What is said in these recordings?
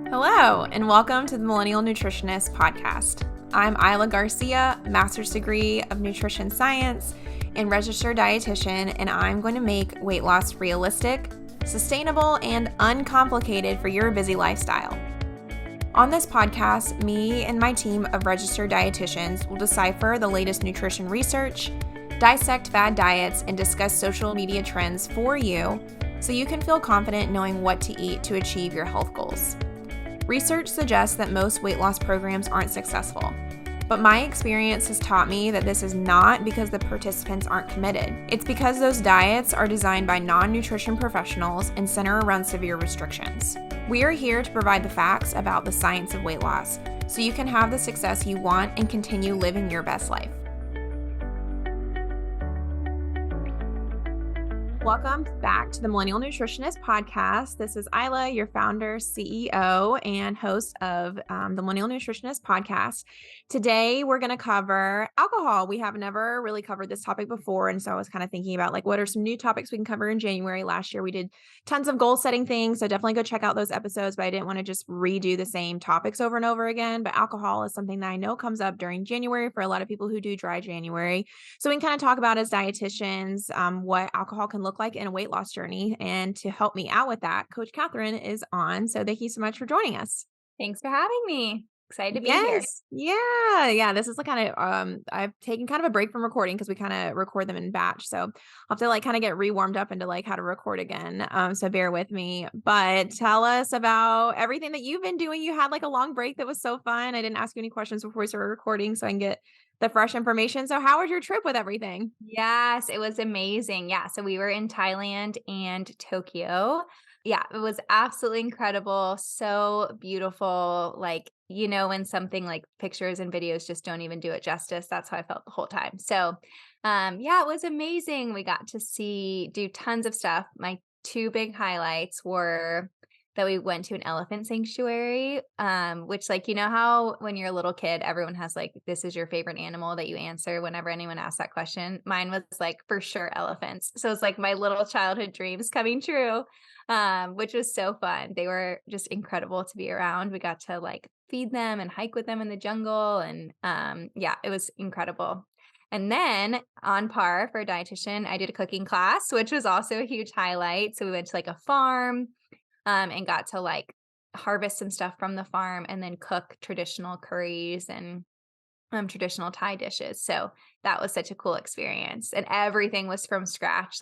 Hello, and welcome to the Millennial Nutritionist Podcast. I'm Isla Garcia, master's degree of nutrition science and registered dietitian, and I'm going to make weight loss realistic, sustainable, and uncomplicated for your busy lifestyle. On this podcast, me and my team of registered dietitians will decipher the latest nutrition research, dissect fad diets, and discuss social media trends for you so you can feel confident knowing what to eat to achieve your health goals. Research suggests that most weight loss programs aren't successful, but my experience has taught me that this is not because the participants aren't committed. It's because those diets are designed by non-nutrition professionals and center around severe restrictions. We are here to provide the facts about the science of weight loss so you can have the success you want and continue living your best life. Welcome back to the Millennial Nutritionist Podcast. This is Isla, your founder, CEO, and host of the Millennial Nutritionist Podcast. Today, we're going to cover alcohol. We have never really covered this topic before, and so I was kind of thinking about what are some new topics we can cover in January. Last year, we did tons of goal-setting things, so definitely go check out those episodes, but I didn't want to just redo the same topics over and over again. But alcohol is something that I know comes up during January for a lot of people who do dry January. So we can kind of talk about as dietitians what alcohol can look like in a weight loss journey. And to help me out with that, Coach Catherine is on. So thank you so much for joining us. Thanks for having me. Excited to be here. Yes. Yeah. This is kind of, I've taken kind of a break from recording because we kind of record them in batch. So I'll have to kind of get re-warmed up into how to record again. So bear with me, but tell us about everything that you've been doing. You had a long break that was so fun. I didn't ask you any questions before we started recording so I can get the fresh information. So how was your trip with everything? Yes, it was amazing. Yeah, so we were in Thailand and Tokyo. Yeah, it was absolutely incredible. So beautiful. When something pictures and videos just don't even do it justice. That's how I felt the whole time. So, yeah, it was amazing. We got to do tons of stuff. My two big highlights were that we went to an elephant sanctuary, which how when you're a little kid, everyone has this is your favorite animal that you answer whenever anyone asks that question. Mine was for sure elephants. So it's my little childhood dreams coming true, which was so fun. They were just incredible to be around. We got to feed them and hike with them in the jungle. And yeah, it was incredible. And then on par for a dietitian, I did a cooking class, which was also a huge highlight. So we went to a farm and got to harvest some stuff from the farm and then cook traditional curries and traditional Thai dishes. So that was such a cool experience. And everything was from scratch.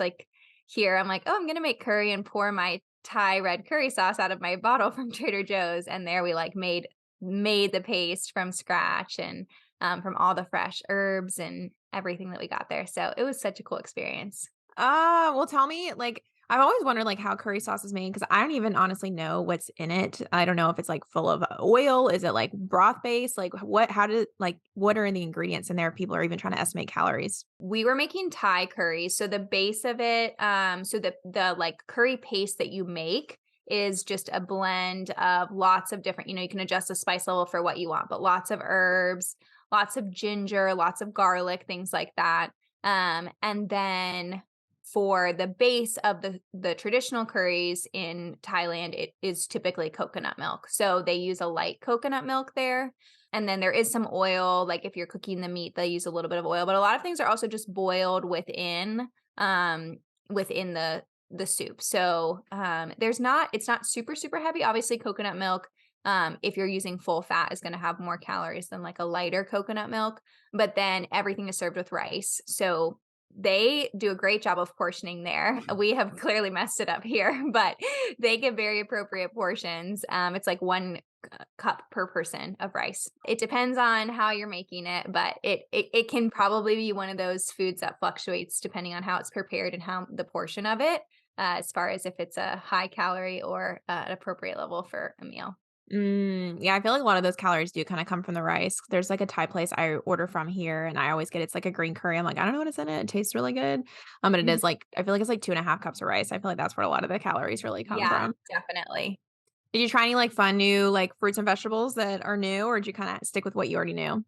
Here, I'm oh, I'm going to make curry and pour my Thai red curry sauce out of my bottle from Trader Joe's. And there we made the paste from scratch and from all the fresh herbs and everything that we got there. So it was such a cool experience. Well, tell me, I've always wondered how curry sauce is made because I don't even honestly know what's in it. I don't know if it's full of oil. Is it broth based? What are the ingredients in there? If people are even trying to estimate calories. We were making Thai curry. So the base of it, so the curry paste that you make is just a blend of lots of different, you can adjust the spice level for what you want, but lots of herbs, lots of ginger, lots of garlic, things like that. And then for the base of the traditional curries in Thailand, it is typically coconut milk. So they use a light coconut milk there. And then there is some oil, if you're cooking the meat, they use a little bit of oil, but a lot of things are also just boiled within the soup. So it's not super, super heavy. Obviously coconut milk, if you're using full fat, is going to have more calories than a lighter coconut milk, but then everything is served with rice. So they do a great job of portioning there. We have clearly messed it up here, but they give very appropriate portions. It's 1 cup per person of rice. It depends on how you're making it, but it can probably be one of those foods that fluctuates depending on how it's prepared and how the portion of it, as far as if it's a high calorie or an appropriate level for a meal. Yeah, I feel a lot of those calories do kind of come from the rice. There's a Thai place I order from here, and I always get it's a green curry. I'm I don't know what is in it. It tastes really good. But it Mhm. is I feel it's 2.5 cups of rice. I feel that's where a lot of the calories really come Yeah, from. definitely. Did you try any fun new fruits and vegetables that are new, or did you kind of stick with what you already knew?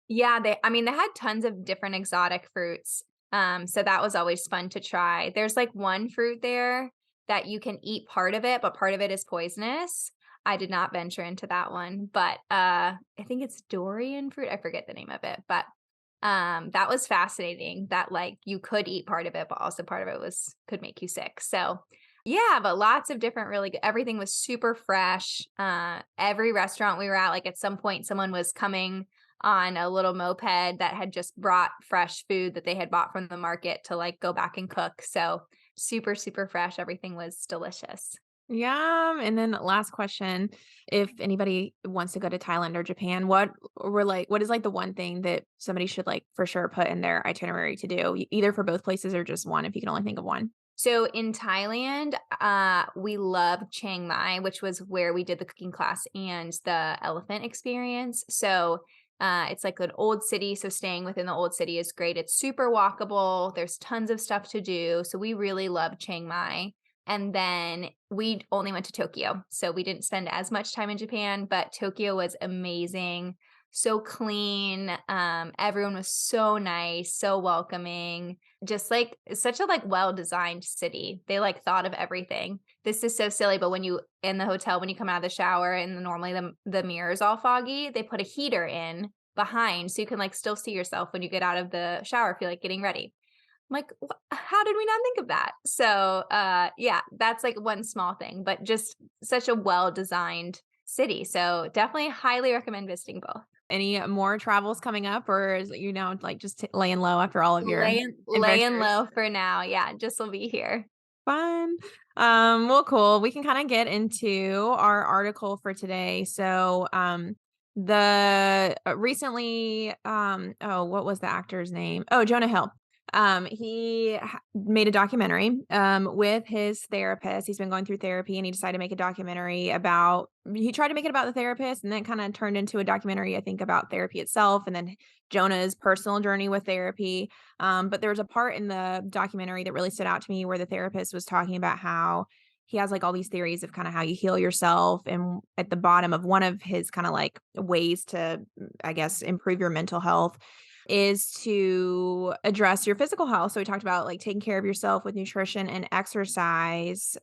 Yeah, they had tons of different exotic fruits. So that was always fun to try. There's one fruit there that you can eat part of it, but part of it is poisonous. I did not venture into that one, but, I think it's durian fruit, I forget the name of it, but, that was fascinating that, like, you could eat part of it, but also part of it could make you sick, so, yeah, but lots of different really good everything was super fresh, every restaurant we were at, like, at some point, someone was coming on a little moped that had just brought fresh food that they had bought from the market to, like, go back and cook, so super, super fresh, everything was delicious. Yeah. And then last question, if anybody wants to go to Thailand or Japan, what is like the one thing that somebody should like for sure put in their itinerary to do, either for both places or just one if you can only think of one? So in Thailand, we love Chiang Mai, which was where we did the cooking class and the elephant experience. So it's like an old city. So staying within the old city is great. It's super walkable. There's tons of stuff to do. So we really love Chiang Mai. And then we only went to Tokyo. So we didn't spend as much time in Japan, but Tokyo was amazing. So clean. Everyone was so nice, so welcoming, just like such a like well-designed city. They like thought of everything. This is so silly, but when you in the hotel, when you come out of the shower and normally the mirror is all foggy, they put a heater in behind so you can like still see yourself when you get out of the shower if you're like getting ready. I'm like, how did we not think of that? So yeah, that's like one small thing, but just such a well-designed city. So definitely highly recommend visiting both. Any more travels coming up, or is it, like just laying low after all of your Laying adventures? low for now. Yeah, just will be here. Fun. Well, cool. We can kind of get into our article for today. So, the recently, oh, what was the actor's name? Oh, Jonah Hill. Made a documentary, with his therapist. He's been going through therapy and he decided to make a documentary he tried to make it about the therapist and then kind of turned into a documentary, I think, about therapy itself and then Jonah's personal journey with therapy. But there was a part in the documentary that really stood out to me where the therapist was talking about how he has like all these theories of kind of how you heal yourself. And at the bottom of one of his kind of like ways to, I guess, improve your mental health is to address your physical health. So we talked about like taking care of yourself with nutrition and exercise,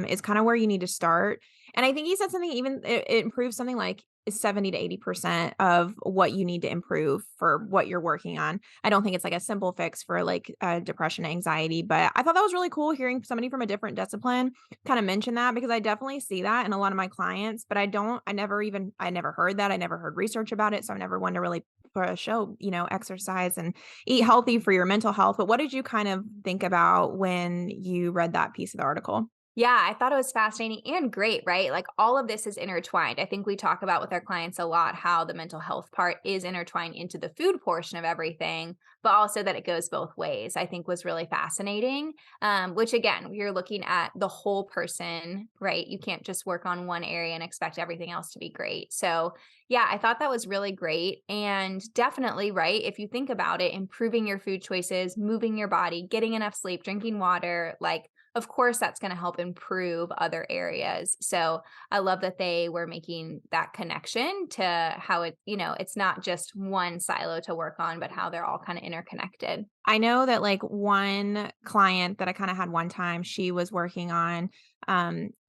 is kind of where you need to start. And I think he said something even it improves something like 70 to 80% of what you need to improve for what you're working on. I don't think it's like a simple fix for like depression, anxiety, but I thought that was really cool hearing somebody from a different discipline kind of mention that because I definitely see that in a lot of my clients, but I never heard that. I never heard research about it. So I never wanted to really push, exercise and eat healthy for your mental health. But what did you kind of think about when you read that piece of the article? Yeah, I thought it was fascinating and great, right? Like all of this is intertwined. I think we talk about with our clients a lot how the mental health part is intertwined into the food portion of everything, but also that it goes both ways, I think was really fascinating. Which again, you're looking at the whole person, right? You can't just work on one area and expect everything else to be great. So, yeah, I thought that was really great. And definitely, right? If you think about it, improving your food choices, moving your body, getting enough sleep, drinking water, like of course that's going to help improve other areas. So I love that they were making that connection to how it's not just one silo to work on, but how they're all kind of interconnected. I know that like one client that I kind of had one time, she was working on,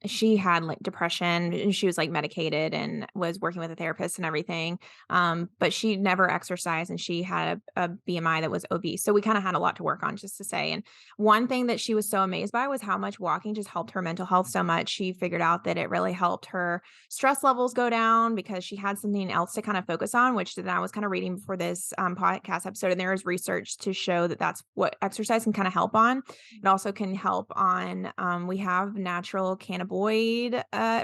she had like depression and she was like medicated and was working with a therapist and everything. But she never exercised and she had a BMI that was obese. So we kind of had a lot to work on, just to say. And one thing that she was so amazed by was how much walking just helped her mental health so much. She figured out that it really helped her stress levels go down because she had something else to kind of focus on, which then I was kind of reading before this podcast episode. And there is research to show that that's what exercise can kind of help on. It also can help on, we have natural cannabinoid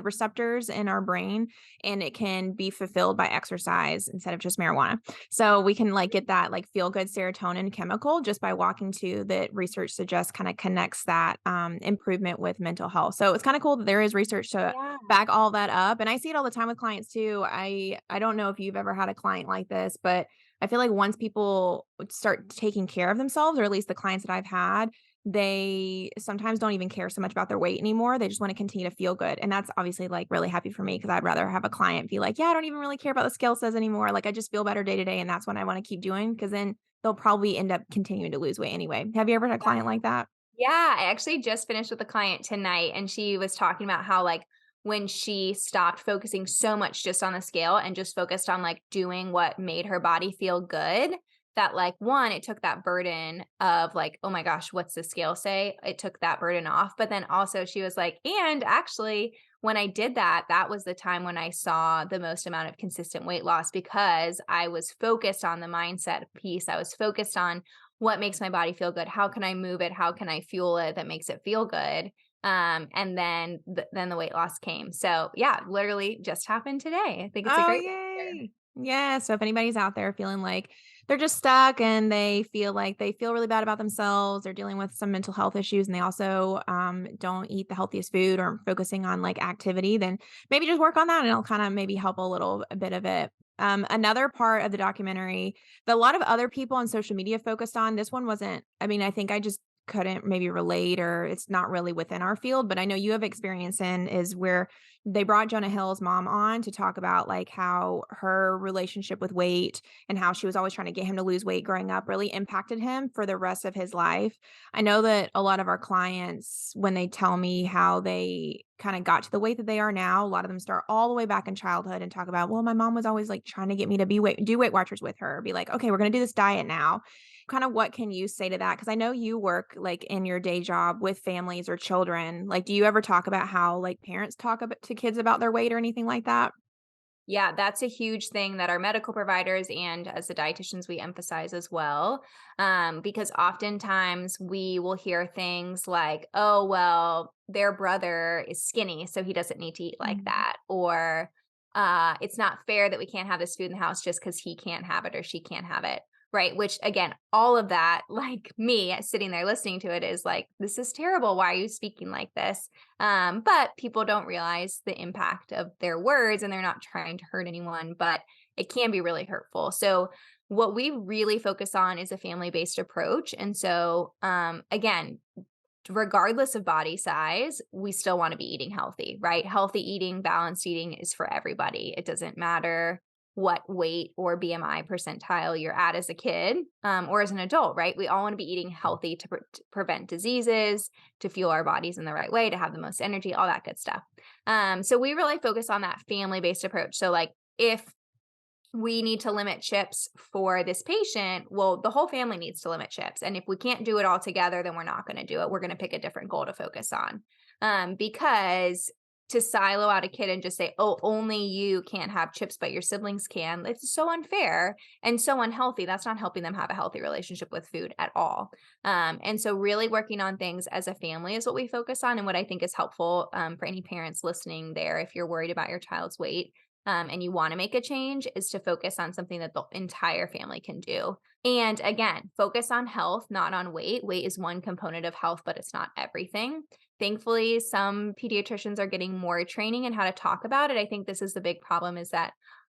receptors in our brain, and it can be fulfilled by exercise instead of just marijuana. So we can like get that like feel good serotonin chemical just by walking to that research suggests kind of connects that improvement with mental health. So it's kind of cool that there is research to Yeah. back all that up. And I see it all the time with clients too. I don't know if you've ever had a client like this, but I feel like once people start taking care of themselves, or at least the clients that I've had, they sometimes don't even care so much about their weight anymore. They just want to continue to feel good. And that's obviously like really happy for me because I'd rather have a client be like, yeah, I don't even really care about the scale says anymore. Like I just feel better day to day. And that's what I want to keep doing because then they'll probably end up continuing to lose weight anyway. Have you ever had a client like that? Yeah, I actually just finished with a client tonight and she was talking about how like when she stopped focusing so much just on the scale and just focused on like doing what made her body feel good, that like one, it took that burden of like, oh my gosh, what's the scale say? It took that burden off. But then also she was like, and actually, when I did that, that was the time when I saw the most amount of consistent weight loss because I was focused on the mindset piece. I was focused on what makes my body feel good. How can I move it? How can I fuel it that makes it feel good? And then the weight loss came. So yeah, literally just happened today. I think it's a Oh, great reminder. yay. Yeah, so if anybody's out there feeling like they're just stuck and they feel like they feel really bad about themselves, they're dealing with some mental health issues, and they also, don't eat the healthiest food or focusing on, like, activity, then maybe just work on that, and it'll kinda maybe help a bit of it. Another part of the documentary that a lot of other people on social media focused on, this one wasn't. I mean, I think I just couldn't maybe relate, or it's not really within our field, but I know you have experience in, is where they brought Jonah Hill's mom on to talk about, like, how her relationship with weight and how she was always trying to get him to lose weight growing up really impacted him for the rest of his life. I know that a lot of our clients, when they tell me how they kinda got to the weight that they are now, a lot of them start all the way back in childhood and talk about, "Well, my mom was always, like, trying to get me to do Weight Watchers with her, be like, 'Okay, we're gonna do this diet now.'" Kinda what can you say to that? Because I know you work, like, in your day job with families or children. Like, do you ever talk about how, like, parents talk about to kids about their weight or anything like that? Yeah, that's a huge thing that our medical providers and as the dietitians we emphasize as well. Because oftentimes we will hear things like, oh, well, their brother is skinny, so he doesn't need to eat like Mhm. that. Or it's not fair that we can't have this food in the house just because he can't have it or she can't have it. Right. Which again, all of that, like me sitting there listening to it is like, this is terrible. Why are you speaking like this? But people don't realize the impact of their words and they're not trying to hurt anyone, but it can be really hurtful. So, what we really focus on is a family based approach. And so, again, regardless of body size, we still want to be eating healthy, right? Healthy eating, balanced eating is for everybody. It doesn't matter what weight or BMI percentile you're at as a kid or as an adult, right? We all want to be eating healthy to prevent diseases, to fuel our bodies in the right way, to have the most energy, all that good stuff. So we really focus on that family based approach. So, like, if we need to limit chips for this patient, well, the whole family needs to limit chips. And if we can't do it all together, then we're not going to do it. We're going to pick a different goal to focus on. Because to silo out a kid and just say, oh, only you can't have chips, but your siblings can, it's so unfair and so unhealthy. That's not helping them have a healthy relationship with food at all. And so, really working on things as a family is what we focus on. And what I think is helpful for any parents listening there, if you're worried about your child's weight and you want to make a change, is to focus on something that the entire family can do. And again, focus on health, not on weight. Weight is one component of health, but it's not everything. Thankfully, some pediatricians are getting more training in how to talk about it. I think this is the big problem is that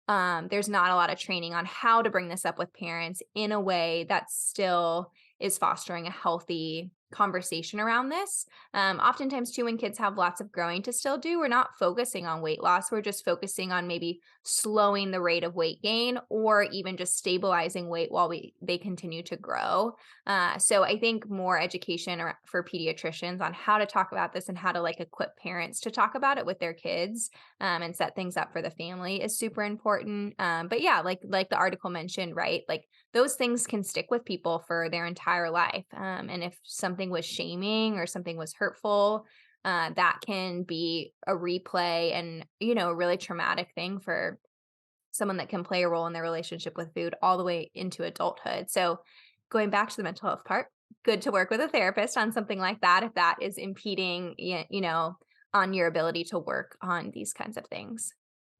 there's not a lot of training on how to bring this up with parents in a way that still is fostering a healthy conversation around this. Oftentimes, too, when kids have lots of growing to still do, we're not focusing on weight loss. We're just focusing on maybe slowing the rate of weight gain or even just stabilizing weight while they continue to grow. So I think more education for pediatricians on how to talk about this and how to like equip parents to talk about it with their kids and set things up for the family is super important. But yeah, like the article mentioned, right? Like those things can stick with people for their entire life. And if something was shaming or something was hurtful, that can be a replay and, a really traumatic thing for someone that can play a role in their relationship with food all the way into adulthood. So, going back to the mental health part, good to work with a therapist on something like that if that is impeding, on your ability to work on these kinds of things.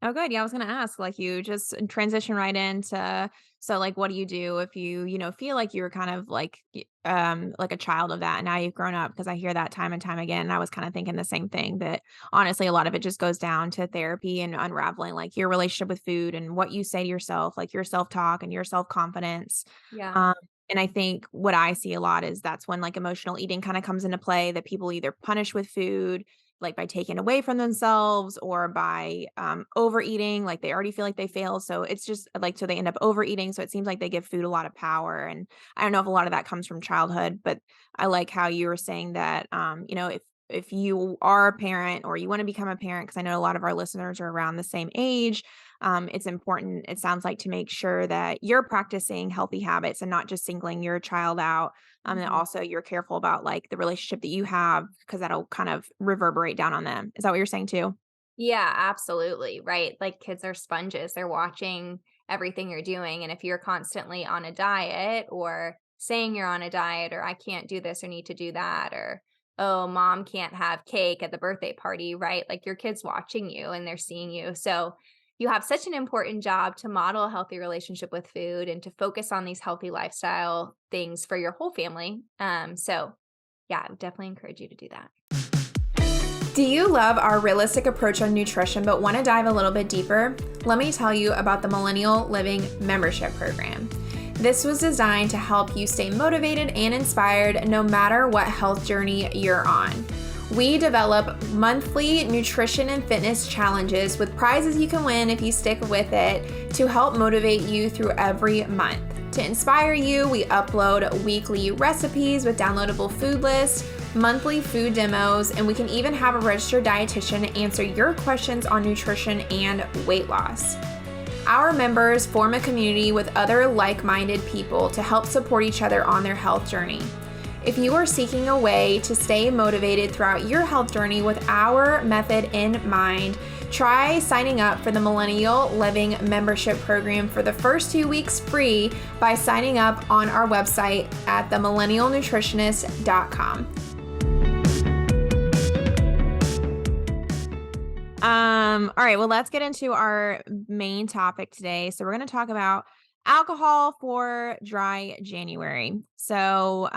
Oh, good. Yeah, I was gonna ask, like, you just transition right into, so, like, what do you do if you, feel like you were kind of like a child of that, and now you've grown up? Because I hear that time and time again, and I was kinda thinking the same thing, that honestly, a lot of it just goes down to therapy and unraveling, like, your relationship with food and what you say to yourself, like, your self-talk and your self-confidence. Yeah. Um, and I think what I see a lot is that's when, like, emotional eating kinda comes into play, that people either punish with food, like by taking away from themselves, or by overeating, like they already feel like they failed. So it's just like, so they end up overeating. So it seems like they give food a lot of power. And I don't know if a lot of that comes from childhood, but I like how you were saying that, if if you are a parent or you want to become a parent, because I know a lot of our listeners are around the same age, it's important, it sounds like, to make sure that you're practicing healthy habits and not just singling your child out. And Mhm. also you're careful about like the relationship that you have, because that'll kind of reverberate down on them. Is that what you're saying too? Yeah, absolutely, right? Like, kids are sponges, they're watching everything you're doing, and if you're constantly on a diet or saying you're on a diet or, "I can't do this or need to do that," or, "Oh, mom can't have cake at the birthday party," right? Like, your kid's watching you and they're seeing you, so you have such an important job to model a healthy relationship with food and to focus on these healthy lifestyle things for your whole family, so, yeah, I would definitely encourage you to do that. Do you love our realistic approach on nutrition but want to dive a little bit deeper? Let me tell you about the Millennial Living Membership Program. This was designed to help you stay motivated and inspired no matter what health journey you're on. We develop monthly nutrition and fitness challenges with prizes you can win if you stick with it to help motivate you through every month. To inspire you, we upload weekly recipes with downloadable food lists, monthly food demos, and we can even have a registered dietitian answer your questions on nutrition and weight loss. Our members form a community with other like-minded people to help support each other on their health journey. If you are seeking a way to stay motivated throughout your health journey with our method in mind, try signing up for the Millennial Living Membership Program for the first 2 weeks free by signing up on our website at themillennialnutritionist.com. All right, well, let's get into our main topic today. So we're going to talk about alcohol for dry January. So,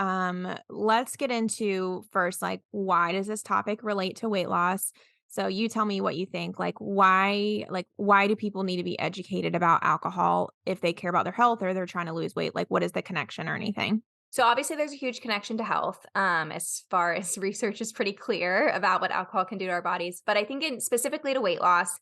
let's get into first, like, why does this topic relate to weight loss? So you tell me what you think. Why do people need to be educated about alcohol if they care about their health or they're trying to lose weight? Like, what is the connection or anything? So obviously there's a huge connection to health, as far as research is pretty clear about what alcohol can do to our bodies. But I think specifically to weight loss,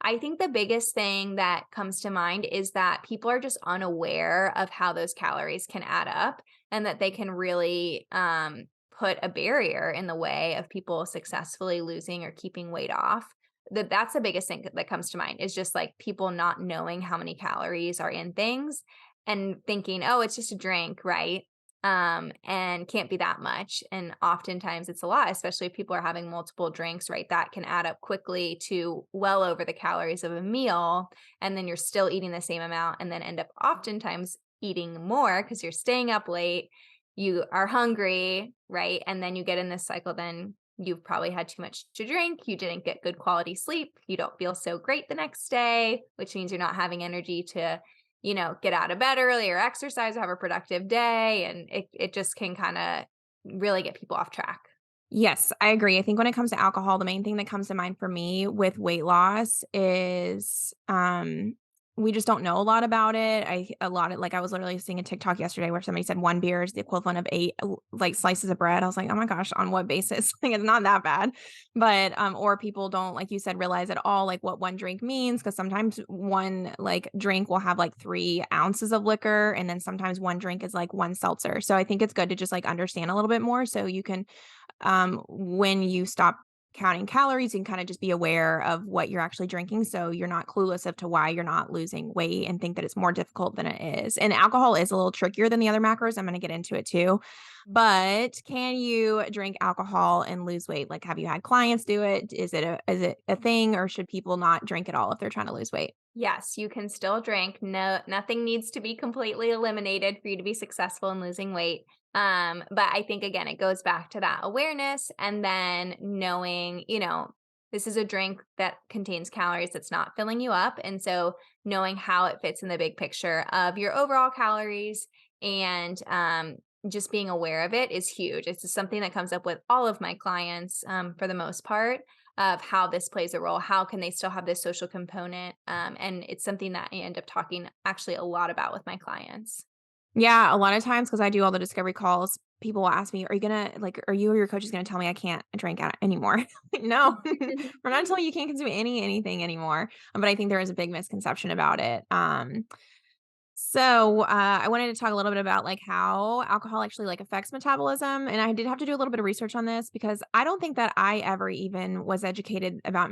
I think the biggest thing that comes to mind is that people are just unaware of how those calories can add up and that they can really put a barrier in the way of people successfully losing or keeping weight off. That's the biggest thing that comes to mind is just like people not knowing how many calories are in things and thinking, oh, it's just a drink, right? And can't be that much. And oftentimes it's a lot, especially if people are having multiple drinks, right? That can add up quickly to well over the calories of a meal. And then you're still eating the same amount and then end up oftentimes eating more because you're staying up late. You are hungry, right? And then you get in this cycle, then you've probably had too much to drink. You didn't get good quality sleep. You don't feel so great the next day, which means you're not having energy to get out of bed early or exercise or have a productive day. And it just can kind of really get people off track. Yes, I agree. I think when it comes to alcohol, the main thing that comes to mind for me with weight loss is we just don't know a lot about it. I was literally seeing a TikTok yesterday where somebody said one beer is the equivalent of eight like slices of bread. I was like, oh my gosh, on what basis? Like, it's not that bad. But or people don't, like you said, realize at all like what one drink means, because sometimes one like drink will have like 3 ounces of liquor, and then sometimes one drink is like one seltzer. So I think it's good to just like understand a little bit more so you can when you stop counting calories, you can kind of just be aware of what you're actually drinking. So you're not clueless as to why you're not losing weight and think that it's more difficult than it is. And alcohol is a little trickier than the other macros. I'm going to get into it too. But can you drink alcohol and lose weight? Like, have you had clients do it? Is it a thing, or should people not drink at all if they're trying to lose weight? Yes, you can still drink. No, nothing needs to be completely eliminated for you to be successful in losing weight. But I think again, it goes back to that awareness and then knowing, this is a drink that contains calories that's not filling you up. And so knowing how it fits in the big picture of your overall calories and just being aware of it is huge. It's just something that comes up with all of my clients for the most part of how this plays a role. How can they still have this social component? And it's something that I end up talking actually a lot about with my clients. Yeah, a lot of times, because I do all the discovery calls, people will ask me, "Are you gonna like, are you or your coach is gonna tell me I can't drink anymore?" Like, no, we're not telling you can't consume anything anymore. But I think there is a big misconception about it. So, I wanted to talk a little bit about like how alcohol actually like affects metabolism, and I did have to do a little bit of research on this because I don't think that I ever even was educated about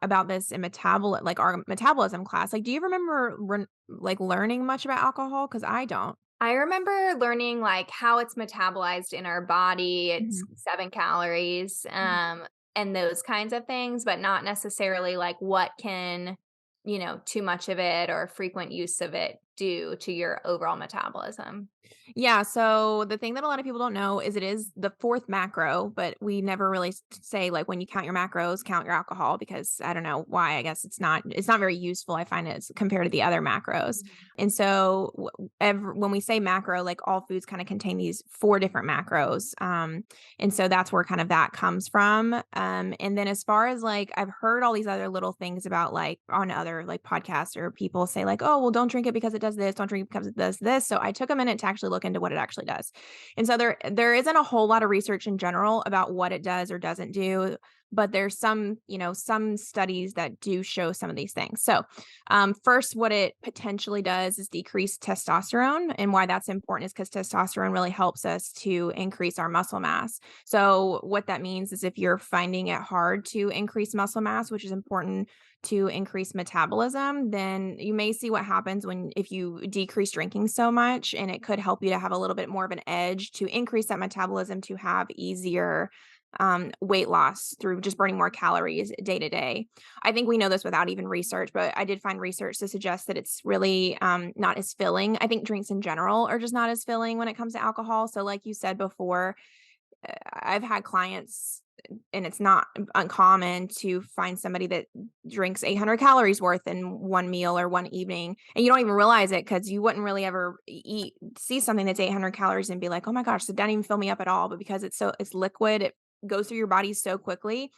about this in like our metabolism class. Like, do you remember like learning much about alcohol? Because I don't. I remember learning, like, how it's metabolized in our body, it's Mhm. 7 calories, and those kinds of things, but not necessarily, like, what can, too much of it or frequent use of it do to your overall metabolism. Yeah, so the thing that a lot of people don't know is it is the fourth macro, but we never really say like when you count your macros, count your alcohol because I don't know why. I guess it's not very useful. I find it compared to the other macros. Mhm. And so when we say macro, like all foods kind of contain these four different macros. And so that's where kind of that comes from. And then as far as like I've heard all these other little things about like on other like podcasts or people say like, oh, well, don't drink it because it does this, don't drink it because it does this. So I took a minute to actually look into what it actually does. And so there isn't a whole lot of research in general about what it does or doesn't do, but there's some studies that do show some of these things. So first, what it potentially does is decrease testosterone. And why that's important is because testosterone really helps us to increase our muscle mass. So, what that means is if you're finding it hard to increase muscle mass, which is important to increase metabolism, then you may see what happens if you decrease drinking so much, and it could help you to have a little bit more of an edge to increase that metabolism to have easier weight loss through just burning more calories day to day. I think we know this without even research, but I did find research to suggest that it's really not as filling. I think drinks in general are just not as filling when it comes to alcohol. So, like you said before, I've had clients, and it's not uncommon to find somebody that drinks 800 calories worth in one meal or one evening, and you don't even realize it because you wouldn't really ever see something that's 800 calories and be like, oh my gosh, that doesn't even fill me up at all. But because it's liquid, it goes through your body so quickly.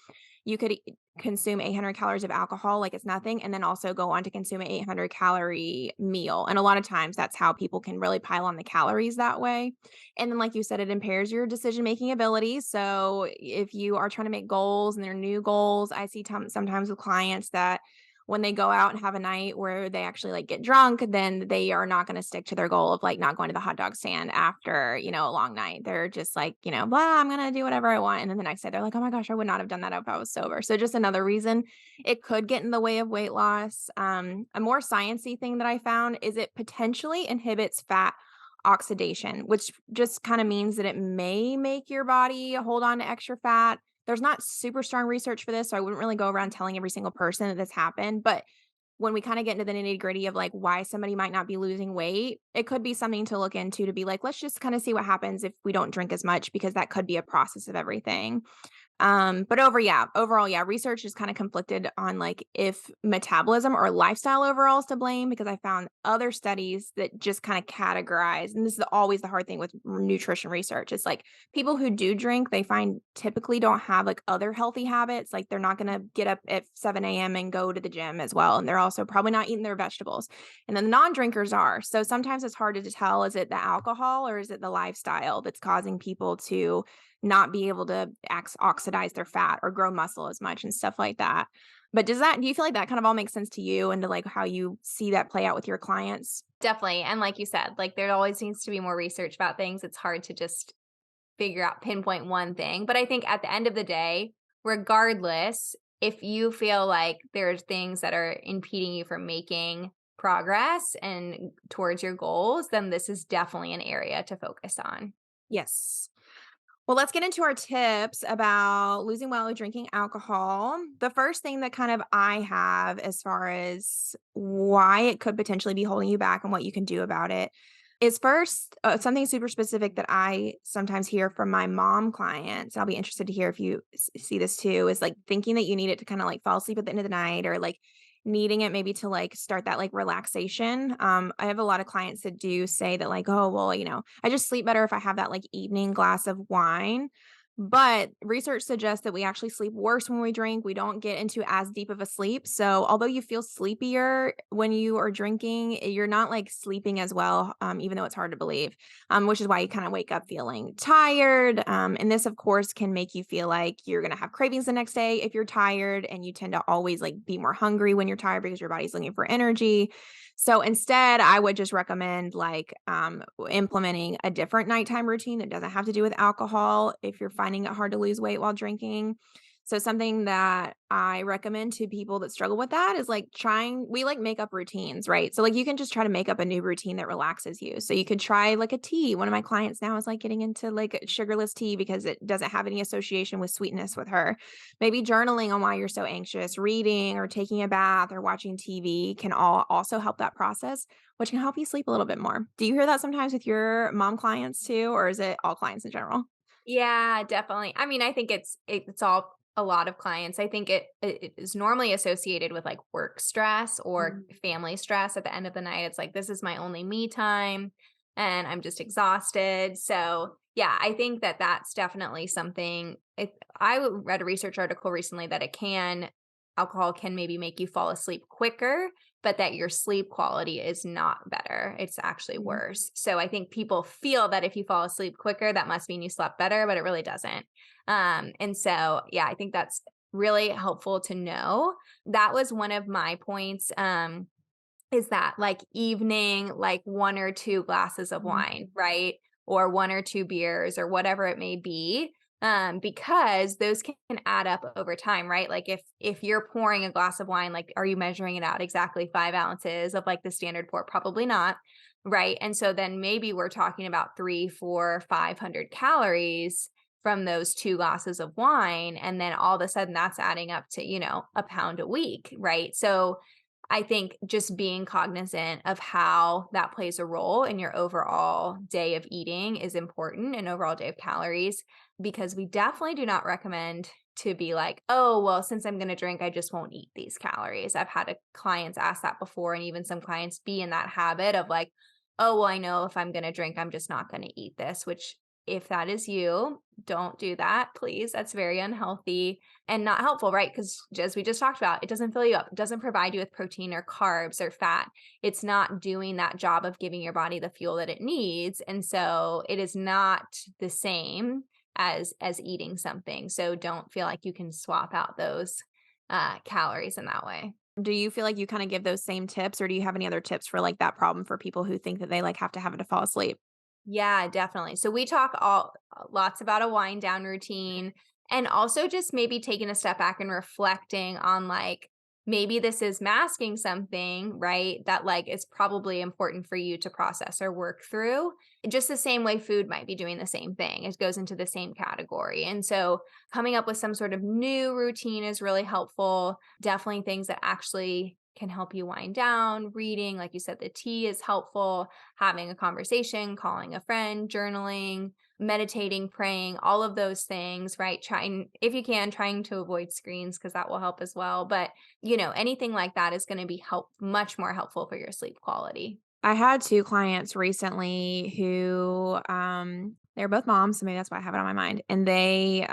You could consume 800 calories of alcohol like it's nothing, and then also go on to consume an 800 calorie meal. And a lot of times that's how people can really pile on the calories that way. And then, like you said, it impairs your decision making ability. So, if you are trying to make goals and they're new goals, I see sometimes with clients that when they go out and have a night where they actually like get drunk, then they are not going to stick to their goal of like not going to the hot dog stand after, a long night. They're just like, blah, I'm going to do whatever I want. And then the next day they're like, oh my gosh, I would not have done that if I was sober. So, just another reason it could get in the way of weight loss. A more sciencey thing that I found is it potentially inhibits fat oxidation, which just kind of means that it may make your body hold on to extra fat. There's not super strong research for this, so I wouldn't really go around telling every single person that this happened. But when we kind of get into the nitty gritty of like why somebody might not be losing weight, it could be something to look into to be like, let's just kind of see what happens if we don't drink as much, because that could be a process of everything. But overall, yeah, research is kind of conflicted on like if metabolism or lifestyle overall is to blame, because I found other studies that just kind of categorize, and this is always the hard thing with nutrition research. It's like people who do drink, they find typically don't have like other healthy habits. Like they're not going to get up at 7 a.m. and go to the gym as well. And they're also probably not eating their vegetables. And then the non-drinkers are. So sometimes it's hard to tell, is it the alcohol or is it the lifestyle that's causing people to not be able to oxidize their fat or grow muscle as much and stuff like that. But do you feel like that kind of all makes sense to you, and to like how you see that play out with your clients? Definitely, and like you said, like, there always needs to be more research about things. It's hard to just pinpoint one thing, but I think at the end of the day, regardless, if you feel like there's things that are impeding you from making progress and towards your goals, then this is definitely an area to focus on. Yes. Well, let's get into our tips about losing weight while drinking alcohol. The first thing that kind of I have as far as why it could potentially be holding you back and what you can do about it is first something super specific that I sometimes hear from my mom clients. I'll be interested to hear if you see this too, is like thinking that you need it to kind of like fall asleep at the end of the night, or like needing it maybe to like start that like relaxation. I have a lot of clients that do say that like, oh, well, I just sleep better if I have that like evening glass of wine. But research suggests that we actually sleep worse when we drink. We don't get into as deep of a sleep. So, although you feel sleepier when you are drinking, you're not like sleeping as well, even though it's hard to believe, which is why you kind of wake up feeling tired. And this, of course, can make you feel like you're going to have cravings the next day if you're tired. And you tend to always like be more hungry when you're tired because your body's looking for energy. So instead, I would just recommend like implementing a different nighttime routine that doesn't have to do with alcohol if you're finding it hard to lose weight while drinking. So something that I recommend to people that struggle with that is like we like make up routines, right? So like you can just try to make up a new routine that relaxes you. So you could try like a tea. One of my clients now is like getting into like sugarless tea because it doesn't have any association with sweetness with her. Maybe journaling on why you're so anxious, reading or taking a bath or watching TV can all also help that process, which can help you sleep a little bit more. Do you hear that sometimes with your mom clients too, or is it all clients in general? Yeah, definitely. I mean, I think it's all a lot of clients. I think it is normally associated with like work stress or Mhm. family stress. At the end of the night, it's like this is my only me time and I'm just exhausted. So, yeah, I think that that's definitely something read a research article recently that alcohol can maybe make you fall asleep quicker, but that your sleep quality is not better. It's actually Mhm. worse. So I think people feel that if you fall asleep quicker, that must mean you slept better, but it really doesn't. And so, yeah, I think that's really helpful to know. That was one of my points. Is that like evening, like 1 or 2 glasses of Mhm. wine, right? Or 1 or 2 beers or whatever it may be, because those can add up over time, right? Like if you're pouring a glass of wine, like, are you measuring it out exactly 5 ounces of like the standard pour? Probably not, right? And so then maybe we're talking about 3, 4, 500 calories from those 2 glasses of wine, and then all of a sudden that's adding up to, a pound a week, right? So I think just being cognizant of how that plays a role in your overall day of eating is important, an overall day of calories, because we definitely do not recommend to be like, oh, well, since I'm going to drink, I just won't eat these calories. I've had clients ask that before, and even some clients be in that habit of like, oh, well, I know if I'm going to drink, I'm just not going to eat this, which if that is you, don't do that, please. That's very unhealthy and not helpful, right? Because as we just talked about, it doesn't fill you up. It doesn't provide you with protein or carbs or fat. It's not doing that job of giving your body the fuel that it needs. And so it is not the same as eating something. So don't feel like you can swap out those calories in that way. Do you feel like you kind of give those same tips, or do you have any other tips for like that problem for people who think that they like have to have it to fall asleep? Yeah, definitely. So we talk all lots about a wind down routine and also just maybe taking a step back and reflecting on like maybe this is masking something, right? That like is probably important for you to process or work through. Just the same way food might be doing the same thing. It goes into the same category. And so coming up with some sort of new routine is really helpful. Definitely things that actually can help you wind down. Reading, like you said, the tea is helpful, having a conversation, calling a friend, journaling, meditating, praying, all of those things, right? Trying, if you can, trying to avoid screens because that will help as well. But, anything like that is going to be much more helpful for your sleep quality. I had 2 clients recently who, they're both moms, so maybe that's why I have it on my mind, and they,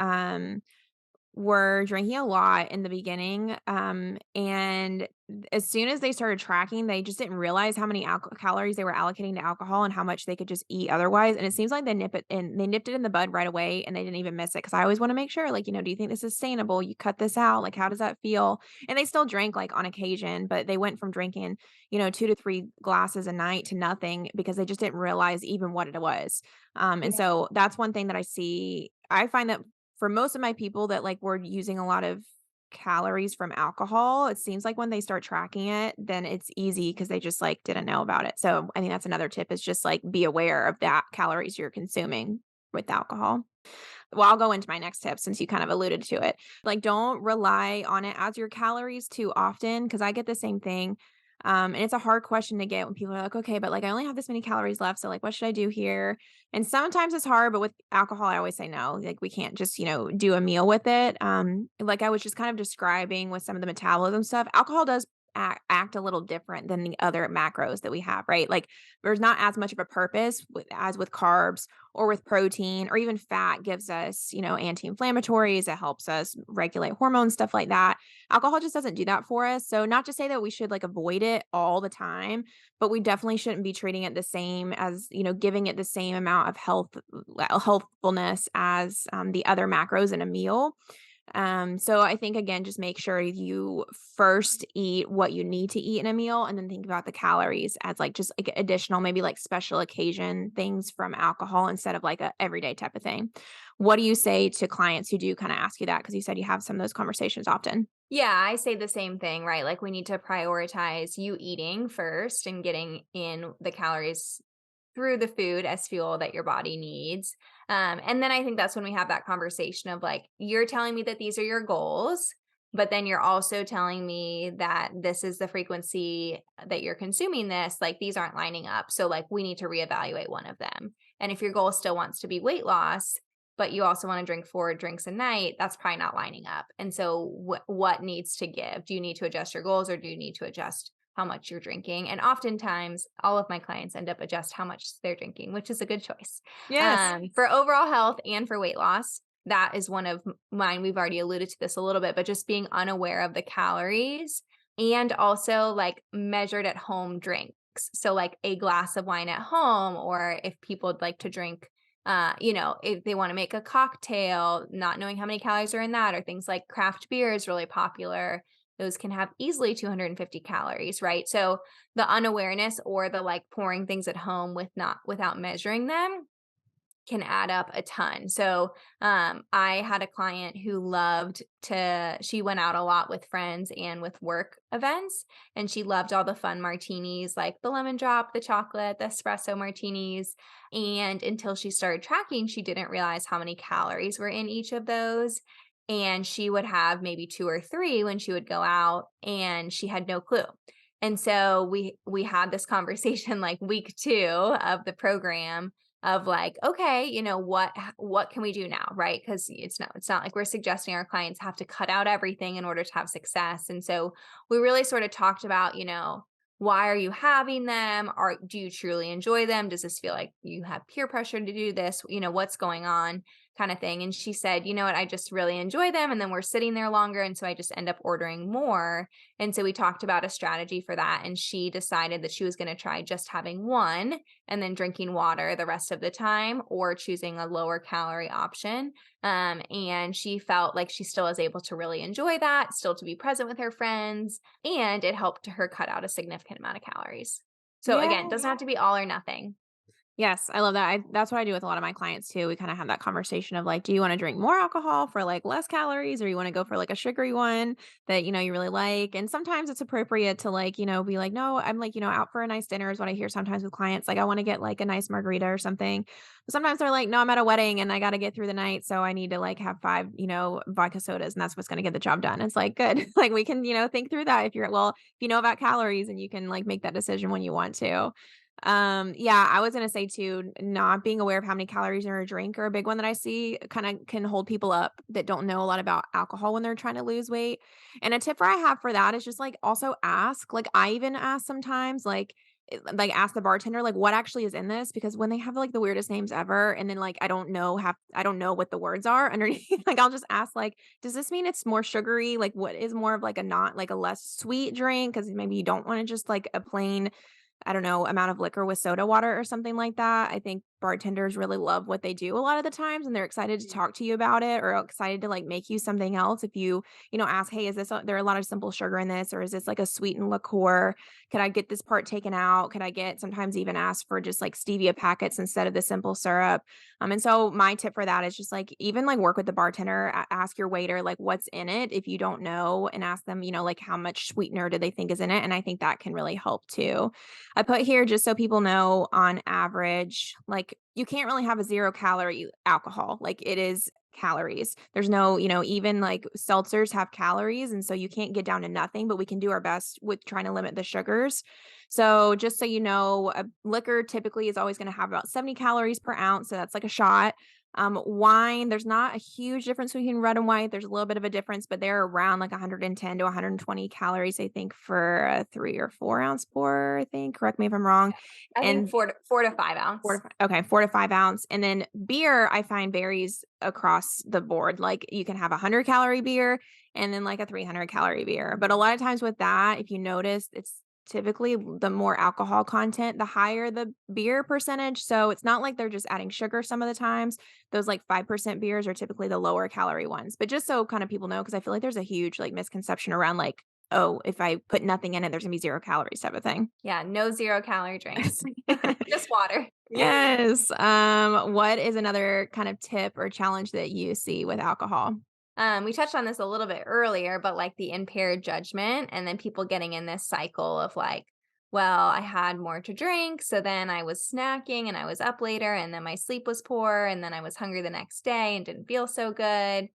were drinking a lot in the beginning, and as soon as they started tracking, they just didn't realize how many calories they were allocating to alcohol and how much they could just eat otherwise, and it seems like they nipped it in the bud right away, and they didn't even miss it. Because I always wanna make sure, like, do you think this is sustainable? You cut this out, like, how does that feel? And they still drank, like, on occasion, but they went from drinking, 2 to 3 glasses a night to nothing because they just didn't realize even what it was. And Yeah. so that's one thing that I find that for most of my people that, like, were using a lot of calories from alcohol, it seems like when they start tracking it, then it's easy because they just, like, didn't know about it. So, I think that's another tip is just, like, be aware of that calories you're consuming with alcohol. Well, I'll go into my next tip since you kind of alluded to it. Like, don't rely on it as your calories too often because I get the same thing. And it's a hard question to get when people are like, okay, but like I only have this many calories left. So, like, what should I do here? And sometimes it's hard, but with alcohol, I always say no. Like, we can't just, do a meal with it. Like I was just kind of describing with some of the metabolism stuff, alcohol does act a little different than the other macros that we have, right? Like there's not as much of a purpose as with carbs or with protein or even fat gives us, anti-inflammatories. It helps us regulate hormones, stuff like that. Alcohol just doesn't do that for us. So not to say that we should like avoid it all the time, but we definitely shouldn't be treating it the same as, giving it the same amount of healthfulness as the other macros in a meal. So I think again, just make sure you first eat what you need to eat in a meal and then think about the calories as like just like additional, maybe like special occasion things from alcohol instead of like a everyday type of thing. What do you say to clients who do kind of ask you that? Because you said you have some of those conversations often. Yeah, I say the same thing, right? Like we need to prioritize you eating first and getting in the calories through the food as fuel that your body needs. And then I think that's when we have that conversation of like, you're telling me that these are your goals, but then you're also telling me that this is the frequency that you're consuming this. Like these aren't lining up. So like we need to reevaluate one of them. And if your goal still wants to be weight loss, but you also want to drink 4 drinks a night, that's probably not lining up. And so what needs to give? Do you need to adjust your goals or do you need to adjust how much you're drinking? And oftentimes all of my clients end up adjust how much they're drinking, which is a good choice. Yes. For overall health and for weight loss, that is one of mine. We've already alluded to this a little bit, but just being unaware of the calories and also like measured at home drinks. So like a glass of wine at home, or if people would like to drink if they want to make a cocktail, not knowing how many calories are in that, or things like craft beer is really popular. Those can have easily 250 calories, right? So the unawareness or the like pouring things at home without measuring them can add up a ton. So, I had a client who she went out a lot with friends and with work events, and she loved all the fun martinis, like the lemon drop, the chocolate, the espresso martinis. And until she started tracking, she didn't realize how many calories were in each of those. And she would have maybe 2 or 3 when she would go out, and she had no clue. And so we had this conversation like week 2 of the program of like, okay, what can we do now, right? Because it's not like we're suggesting our clients have to cut out everything in order to have success. And so we really sort of talked about, why are you having them? Or do you truly enjoy them? Does this feel like you have peer pressure to do this? What's going on, kind of thing. And she said, you know what, I just really enjoy them. And then we're sitting there longer. And so I just end up ordering more. And so we talked about a strategy for that. And she decided that she was going to try just having one and then drinking water the rest of the time, or choosing a lower calorie option. And she felt like she still is able to really enjoy that, still to be present with her friends, and it helped her cut out a significant amount of calories. So again, it doesn't have to be all or nothing. Yes, I love that. That's what I do with a lot of my clients too. We kind of have that conversation of like, do you want to drink more alcohol for like less calories or you want to go for like a sugary one that, you really like? And sometimes it's appropriate to like, be like, no, I'm like, out for a nice dinner is what I hear sometimes with clients. Like, I want to get like a nice margarita or something. But sometimes they're like, no, I'm at a wedding and I got to get through the night. So I need to like have 5, vodka sodas and that's what's going to get the job done. It's like, good. Like we can, think through that if you know about calories and you can like make that decision when you want to. Yeah, I was gonna say too, not being aware of how many calories are in a drink are a big one that I see kind of can hold people up that don't know a lot about alcohol when they're trying to lose weight. And a tip I have for that is just like also ask, like I even ask sometimes, like ask the bartender like what actually is in this because when they have like the weirdest names ever and then like I don't know what the words are underneath like I'll just ask like does this mean it's more sugary, like what is more of like a not like a less sweet drink because maybe you don't want to just like a plain I don't know, amount of liquor with soda water or something like that. I think bartenders really love what they do a lot of the times and they're excited to talk to you about it or excited to like make you something else. If you ask, hey, is there are a lot of simple sugar in this or is this like a sweetened liqueur? Could I get this part taken out? Could I get sometimes even ask for just like stevia packets instead of the simple syrup? And so my tip for that is just like even like work with the bartender, ask your waiter like what's in it if you don't know and ask them, like how much sweetener do they think is in it? And I think that can really help too. I put here just so people know on average, like you can't really have a 0-calorie alcohol. Like it is calories. There's no, even like seltzers have calories. And so you can't get down to nothing, but we can do our best with trying to limit the sugars. So just so you know, a liquor typically is always going to have about 70 calories per ounce. So that's like a shot. Wine, there's not a huge difference between red and white. There's a little bit of a difference, but they're around like 110 to 120 calories, I think, for a 3 or 4 ounce pour, I think. Correct me if I'm wrong. I think And 4 to 5 ounce. 4 to 5 ounce. And then beer, I find varies across the board. Like you can have a 100 calorie beer and then like a 300 calorie beer. But a lot of times with that, if you notice, it's typically the more alcohol content, the higher the beer percentage. So it's not like they're just adding sugar some of the times. Those like 5% beers are typically the lower calorie ones. But just so kind of people know, because I feel like there's a huge like misconception around like, oh, if I put nothing in it, there's gonna be 0 calories type of thing. Yeah, no 0 calorie drinks. Just water. Yes. What is another kind of tip or challenge that you see with alcohol? We touched on this a little bit earlier, but like the impaired judgment and then people getting in this cycle of like, well, I had more to drink, so then I was snacking and I was up later and then my sleep was poor and then I was hungry the next day and didn't feel so good.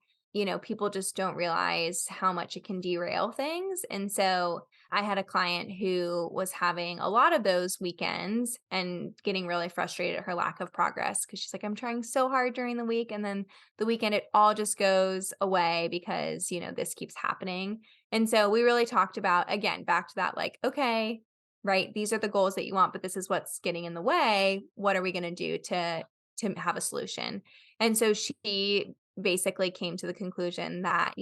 People just don't realize how much it can derail things. And so I had a client who was having a lot of those weekends and getting really frustrated at her lack of progress because she's like, I'm trying so hard during the week. And then the weekend, it all just goes away because, this keeps happening. And so we really talked about, again, back to that, like, okay, right, these are the goals that you want, but this is what's getting in the way. What are we going to do to have a solution? And so she basically came to the conclusion that,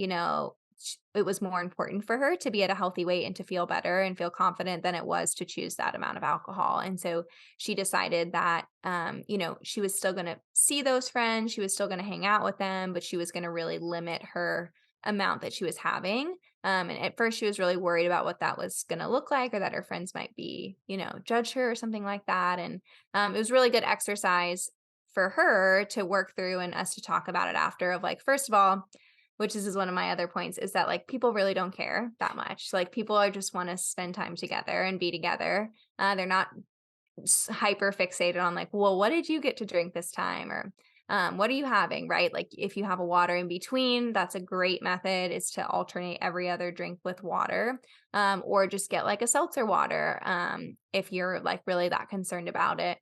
it was more important for her to be at a healthy weight and to feel better and feel confident than it was to choose that amount of alcohol. And so she decided that, she was still going to see those friends, she was still going to hang out with them, but she was going to really limit her amount that she was having. And at first, she was really worried about what that was going to look like, or that her friends might be, judge her or something like that. And it was really good exercise for her to work through and us to talk about it after. Of like, first of all, which is one of my other points, is that like people really don't care that much. Like people are just want to spend time together and be together. They're not hyper fixated on like, well, what did you get to drink this time? Or what are you having? Right. Like if you have a water in between, that's a great method, is to alternate every other drink with water, or just get like a seltzer water, if you're like really that concerned about it,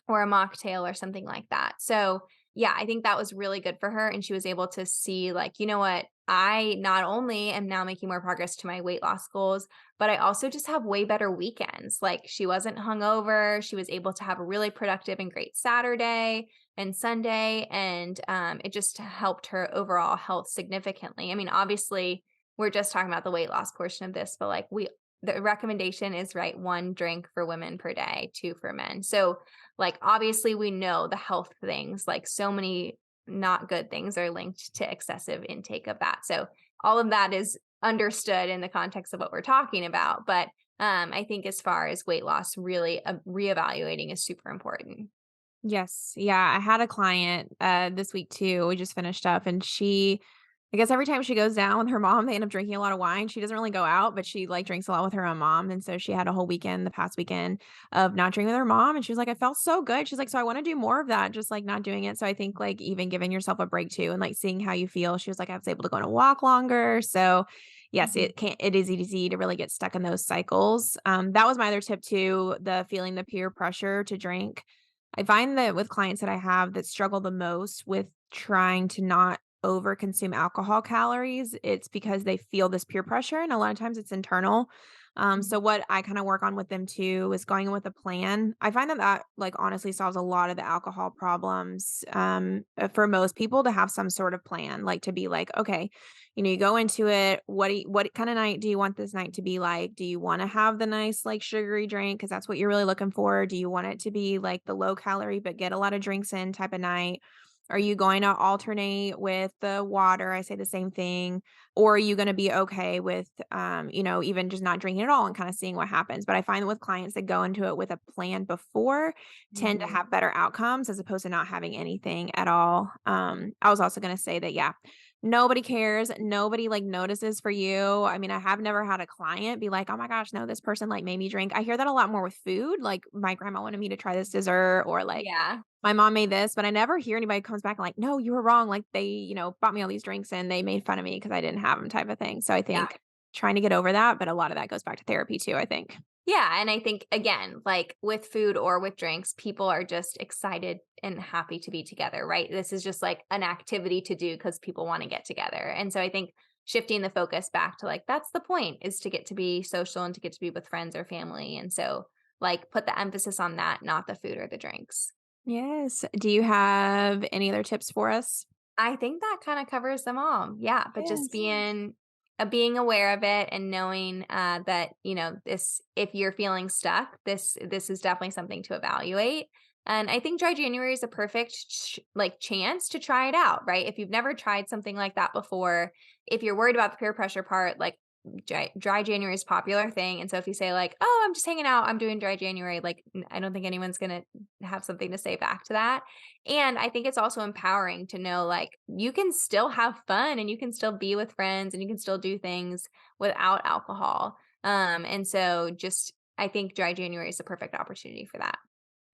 or a mocktail or something like that. So, yeah, I think that was really good for her. And she was able to see, like, you know what? I not only am now making more progress to my weight loss goals, but I also just have way better weekends. Like, she wasn't hungover. She was able to have a really productive and great Saturday and Sunday. And it just helped her overall health significantly. I mean, obviously, we're just talking about the weight loss portion of this, but like, the recommendation is, right, 1 drink for women per day, 2 for men. So, like, obviously, we know the health things, like so many not good things are linked to excessive intake of that. So all of that is understood in the context of what we're talking about. But I think as far as weight loss, really reevaluating is super important. Yes. Yeah. I had a client this week too. We just finished up and I guess every time she goes down with her mom, they end up drinking a lot of wine. She doesn't really go out, but she like drinks a lot with her own mom. And so she had a whole weekend, the past weekend, of not drinking with her mom. And she was like, I felt so good. She's like, so I want to do more of that, just like not doing it. So I think like even giving yourself a break too and like seeing how you feel. She was like, I was able to go on a walk longer. So yes, Mhm. it is easy to really get stuck in those cycles. That was my other tip too, the feeling the peer pressure to drink. I find that with clients that I have that struggle the most with trying to not over consume alcohol calories, it's because they feel this peer pressure, and a lot of times it's internal. Mhm. So what I kind of work on with them too is going in with a plan. I find that like honestly solves a lot of the alcohol problems. For most people to have some sort of plan, like to be like, okay, you go into it. What kind of night do you want this night to be like? Do you want to have the nice like sugary drink because that's what you're really looking for? Do you want it to be like the low calorie but get a lot of drinks in type of night? Are you going to alternate with the water? I say the same thing. Or are you going to be okay with, even just not drinking at all and kind of seeing what happens? But I find that with clients that go into it with a plan before tend to Mhm. have better outcomes as opposed to not having anything at all. I was also going to say that, yeah, nobody cares. Nobody like notices for you. I mean, I have never had a client be like, oh my gosh, no, this person like made me drink. I hear that a lot more with food. Like my grandma wanted me to try this dessert or like, Yeah. my mom made this, but I never hear anybody comes back like, "No, you were wrong." Like they, bought me all these drinks and they made fun of me because I didn't have them type of thing. So I Yeah. think trying to get over that, but a lot of that goes back to therapy too, I think. Yeah, and I think again, like with food or with drinks, people are just excited and happy to be together, right? This is just like an activity to do because people want to get together. And so I think shifting the focus back to like that's the point is to get to be social and to get to be with friends or family. And so like put the emphasis on that, not the food or the drinks. Yes. Do you have any other tips for us? I think that kind of covers them all. Yeah, but just Yes. being aware of it and knowing that this if you're feeling stuck, this is definitely something to evaluate. And I think dry January is a perfect like chance to try it out, right? If you've never tried something like that before, if you're worried about the peer pressure part, like dry January is a popular thing. And so if you say like, "Oh, I'm just hanging out, I'm doing dry January," like I don't think anyone's gonna have something to say back to that. And I think it's also empowering to know like you can still have fun and you can still be with friends and you can still do things without alcohol. And so just I think dry January is the perfect opportunity for that.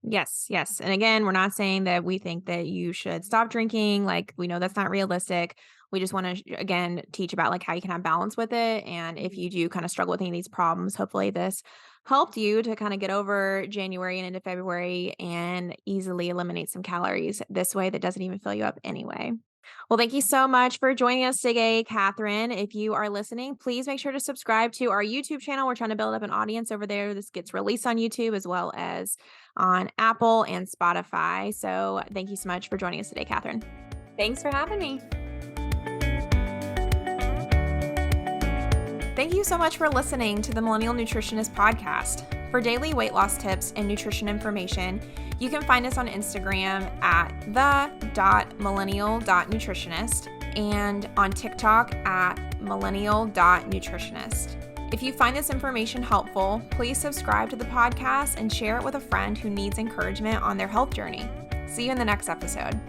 Yes, yes. And again, we're not saying that we think that you should stop drinking. Like, we know that's not realistic. We just want to, again, teach about like how you can have balance with it. And if you do kind of struggle with any of these problems, hopefully this helped you to kind of get over January and into February and easily eliminate some calories this way that doesn't even fill you up anyway. Well, thank you so much for joining us today, Catherine. If you are listening, please make sure to subscribe to our YouTube channel. We're trying to build up an audience over there. This gets released on YouTube as well as on Apple and Spotify. So thank you so much for joining us today, Catherine. Thanks for having me. Thank you so much for listening to the Millennial Nutritionist Podcast. For daily weight loss tips and nutrition information, you can find us on Instagram at the.millennial.nutritionist and on TikTok at millennial.nutritionist. If you find this information helpful, please subscribe to the podcast and share it with a friend who needs encouragement on their health journey. See you in the next episode.